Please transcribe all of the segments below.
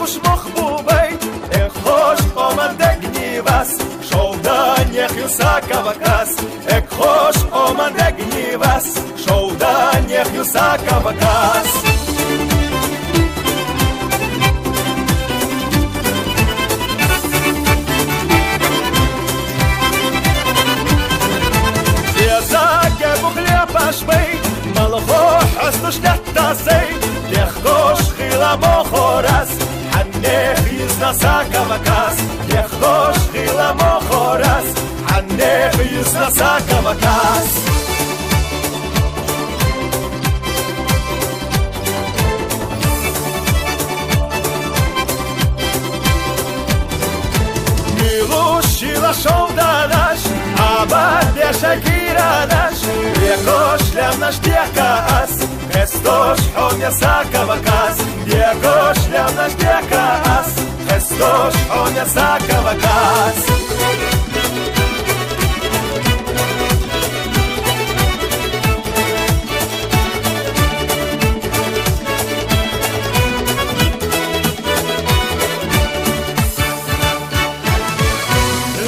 خوش مخبوبی خوش آمده گنیوس شودن یخیوسا کبکس خوش آمده گنیوس شودن یخیوسا کبکس Pashbei malakhosh astush natasei lekhosh khila mokhoras hanekh yisnasaka vakas lekhosh khila mokhoras hanekh yisnasaka vakas milushila shondanash abad yashakiranash Lekhosh lem nash diakas Christos hon yasaka vakas Lekhosh lem nash diakas Christos hon yasaka vakas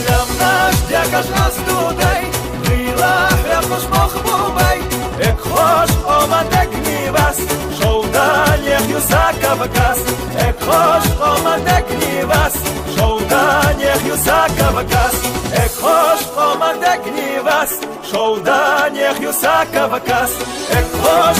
Lem nash diakas nasdudei خوش مخبوبی خوش آمده گنیوس شودن یخیوسا کبکس خوش آمده گنیوس شودن یخیوسا کبکس خوش آمده گنیوس شودن یخیوسا کبکس خوش